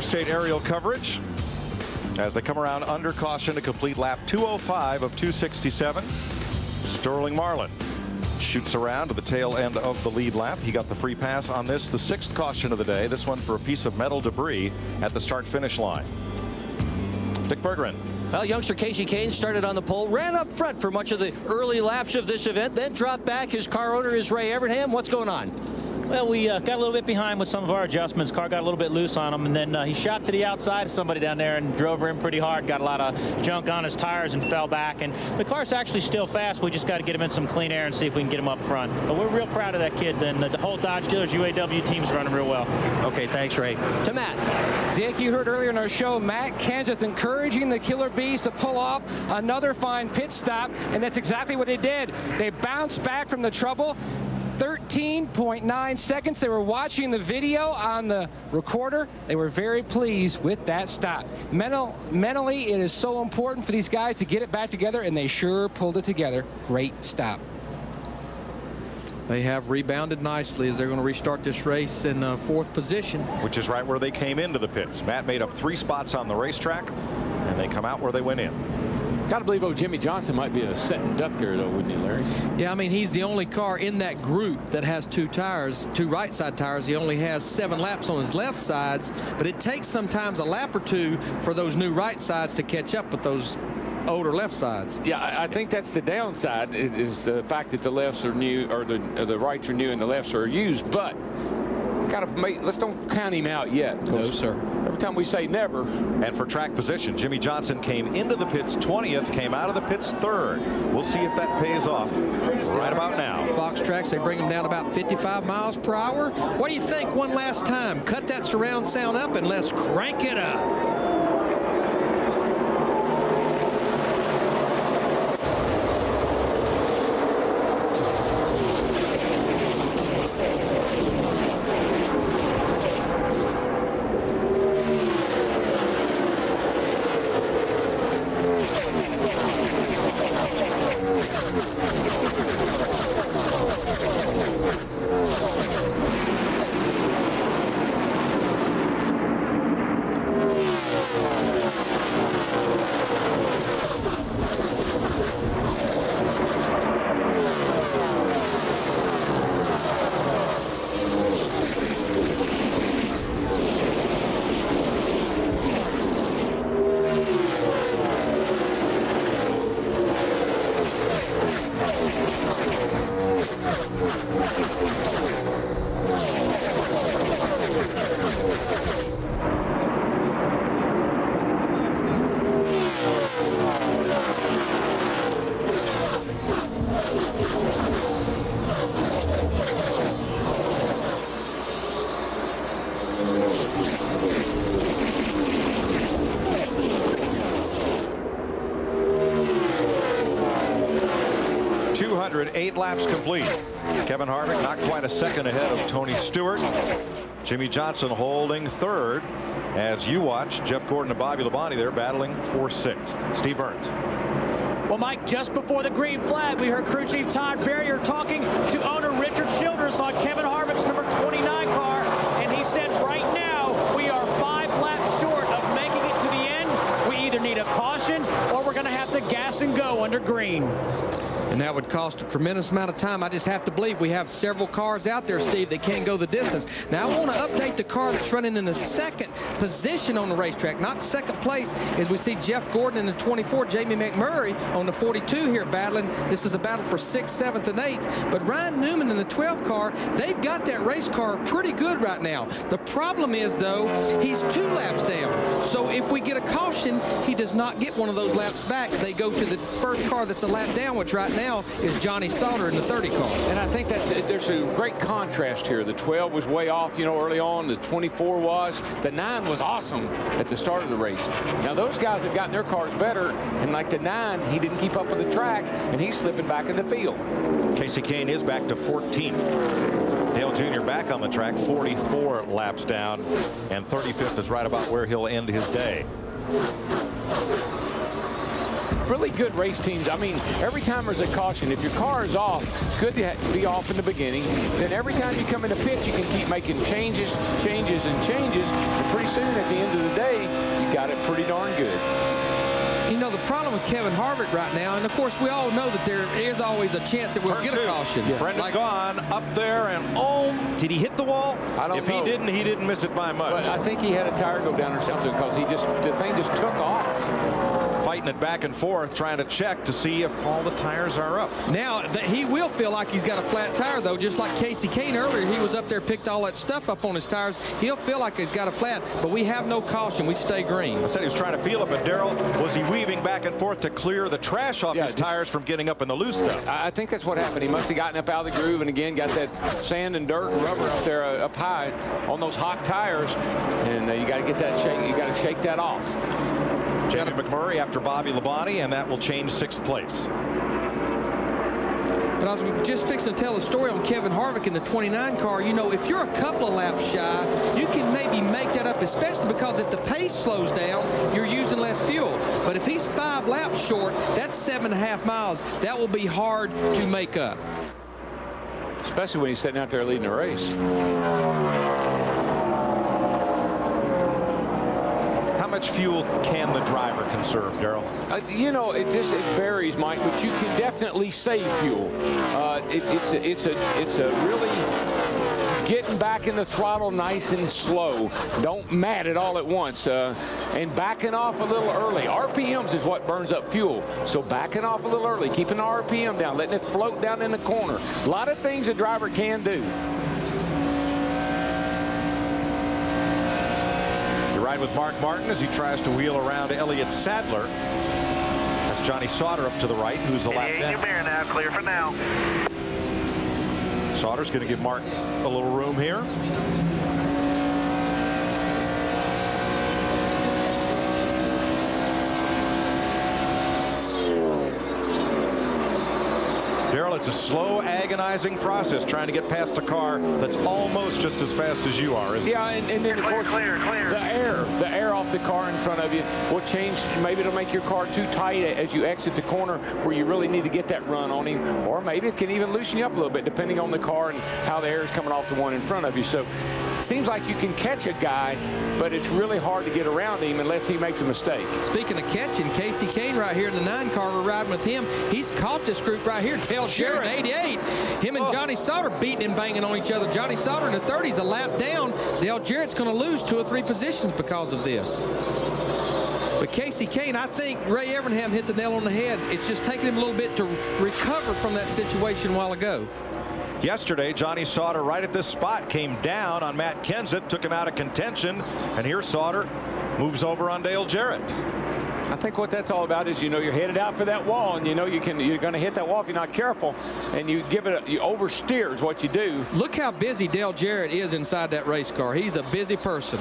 State aerial coverage as they come around under caution to complete lap 205 of 267. Sterling Marlin shoots around to the tail end of the lead lap. He got the free pass on this, the 6th caution of the day. This one for a piece of metal debris at the start-finish line. Dick Berggren. Well, youngster Casey Kane started on the pole, ran up front for much of the early laps of this event, then dropped back. His car owner is Ray Evernham. What's going on? Well, we got a little bit behind with some of our adjustments. Car got a little bit loose on him, and then he shot to the outside of somebody down there and drove her in pretty hard. Got a lot of junk on his tires and fell back. And the car's actually still fast. We just got to get him in some clean air and see if we can get him up front. But we're real proud of that kid, and the whole Dodge Dealers UAW team is running real well. Okay, thanks, Ray. To Matt. Dick, you heard earlier in our show, Matt Kenseth encouraging the Killer Bees to pull off another fine pit stop, and that's exactly what they did. They bounced back from the trouble. 13.9 seconds. They were watching the video on the recorder. They were very pleased with that stop. Mentally, it is so important for these guys to get it back together, and they sure pulled it together. Great stop. They have rebounded nicely as they're going to restart this race in 4th position. Which is right where they came into the pits. Matt made up 3 spots on the racetrack, and they come out where they went in. Got to believe Jimmy Johnson might be a setting duck there, though, wouldn't he, Larry? Yeah, I mean, he's the only car in that group that has 2 tires, 2 right side tires. He only has 7 laps on his left sides, but it takes sometimes a lap or 2 for those new right sides to catch up with those older left sides. Yeah, I think that's the downside is the fact that the lefts are new, or the rights are new and the lefts are used. But let's don't count him out yet. No, sir. Every time we say never. And for track position, Jimmy Johnson came into the pits 20th, came out of the pits 3rd. We'll see if that pays off right about now. Fox tracks, they bring them down about 55 miles per hour. What do you think one last time? Cut that surround sound up and let's crank it up. Eight laps complete. Kevin Harvick not quite a second ahead of Tony Stewart. Jimmy Johnson holding 3rd as you watch Jeff Gordon and Bobby Labonte there battling for 6th. Steve Burns. Well, Mike, just before the green flag, we heard crew chief Todd Berrier talking to owner Richard Childress on Kevin Harvick's number 29 car, and he said right now we are 5 laps short of making it to the end. We either need a caution or we're going to have to gas and go under green. And that would cost a tremendous amount of time. I just have to believe we have several cars out there, Steve, that can go the distance. Now, I want to update the car that's running in the 2nd position on the racetrack, not 2nd place, as we see Jeff Gordon in the 24, Jamie McMurray on the 42 here battling. This is a battle for 6th, 7th, and 8th. But Ryan Newman in the 12 car, they've got that race car pretty good right now. The problem is, though, he's 2 laps down. So if we get a caution, he does not get one of those laps back. They go to the first car that's a lap down, which right now is Johnny Sauter in the 30 car. And I think there's a great contrast here. The 12 was way off, early on. The 24 was. The 9 was awesome at the start of the race. Now, those guys have gotten their cars better, and like the 9, he didn't keep up with the track, and he's slipping back in the field. Casey Kane is back to 14th. Dale Jr. back on the track, 44 laps down, and 35th is right about where he'll end his day. really good race teams, I mean, every time there's a caution, if your car is off, it's good to be off in the beginning. Then every time you come in the pit, you can keep making changes, and pretty soon at the end of the day, you got it pretty darn good. You know, the problem with Kevin Harvick right now, and of course we all know that there is always a chance that we'll get a caution. Yeah. Brendan Gaughan up there, and did he hit the wall? I don't know. If he didn't miss it by much. But I think he had a tire go down or something because the thing just took off. Fighting it back and forth, trying to check to see if all the tires are up. Now, he will feel like he's got a flat tire, though, just like Casey Kane earlier. He was up there, picked all that stuff up on his tires. He'll feel like he's got a flat, but we have no caution. We stay green. I said he was trying to feel it, but Darrell, was he weaving back and forth to clear the trash off his tires from getting up in the loose stuff? I think that's what happened. He must have gotten up out of the groove and again got that sand and dirt and rubber up there up high on those hot tires, and you got to get that shake. You got to shake that off. Jamie McMurray after Bobby Labonte, and that will change 6th place. But I was just fixing to tell a story on Kevin Harvick in the 29 car. You know, if you're a couple of laps shy, you can maybe make that up, especially because if the pace slows down, you're using less fuel. But if he's 5 laps short, that's 7.5 miles. That will be hard to make up. Especially when he's sitting out there leading the race. How much fuel can the driver conserve, Darrell? You know, it varies, Mike, but you can definitely save fuel. It's a really getting back in the throttle nice and slow. Don't mat it all at once. And backing off a little early. RPMs is what burns up fuel. So backing off a little early, keeping the RPM down, letting it float down in the corner. A lot of things a driver can do. Ride with Mark Martin as he tries to wheel around Elliott Sadler. That's Johnny Sauter up to the right, who's a lap down. Now, clear for now. Sauter's going to give Mark a little room here. Darrell, it's a slow, agonizing process trying to get past a car that's almost just as fast as you are, isn't it? Yeah, and then, of course, clear. The air off the car in front of you will change. Maybe it'll make your car too tight as you exit the corner where you really need to get that run on him. Or maybe it can even loosen you up a little bit, depending on the car and how the air is coming off the one in front of you. So it seems like you can catch a guy, but it's really hard to get around him unless he makes a mistake. Speaking of catching, Casey Kane right here in the 9 car, we're riding with him. He's caught this group right here. Dale Jarrett, 88. Him and Johnny Sauter beating and banging on each other. Johnny Sauter in the 30s, a lap down. Dale Jarrett's going to lose 2 or 3 positions because of this. But Casey Kane, I think Ray Evernham hit the nail on the head. It's just taking him a little bit to recover from that situation a while ago. Yesterday, Johnny Sauter right at this spot came down on Matt Kenseth, took him out of contention, and here Sauter moves over on Dale Jarrett. I think what that's all about is, you know, you're headed out for that wall, and you know you're going to hit that wall if you're not careful, and you oversteer is what you do. Look how busy Dale Jarrett is inside that race car. He's a busy person.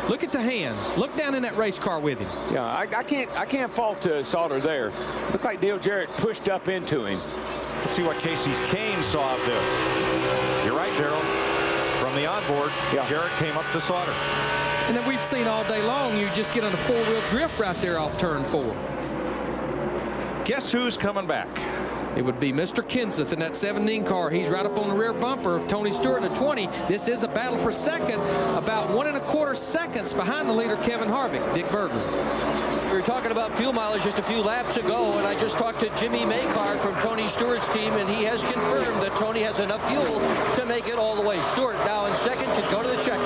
Look at the hands. Look down in that race car with him. Yeah, I can't fault Sauter there. Looked like Dale Jarrett pushed up into him. Let's see what Casey Kane saw of this. You're right, Darrell. From the onboard, Jarrett came up to Sauter. And then we've seen all day long, you just get on a 4-wheel drift right there off turn 4. Guess who's coming back? It would be Mr. Kenseth in that 17 car. He's right up on the rear bumper of Tony Stewart at 20. This is a battle for second, about 1 1/4 seconds behind the leader, Kevin Harvick. Dick Berger. We were talking about fuel mileage just a few laps ago, and I just talked to Jimmy Maycar from Tony Stewart's team, and he has confirmed that Tony has enough fuel to make it all the way. Stewart now in second, could go to the checker.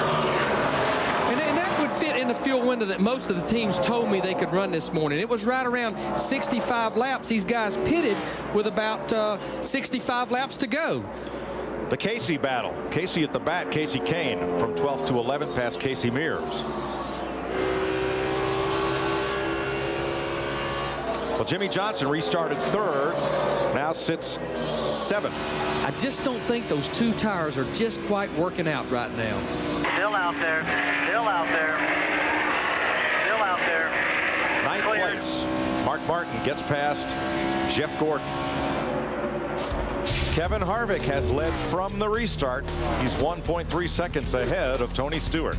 And that would fit in the fuel window that most of the teams told me they could run this morning. It was right around 65 laps. These guys pitted with about 65 laps to go. The Casey battle. Casey at the bat, Casey Kane from 12th to 11th past Casey Mears. Well, Jimmy Johnson restarted 3rd, now sits 7th. I just don't think those 2 tires are just quite working out right now. Still out there. Still out there. Still out there. 9th place. Mark Martin gets past Jeff Gordon. Kevin Harvick has led from the restart. He's 1.3 seconds ahead of Tony Stewart.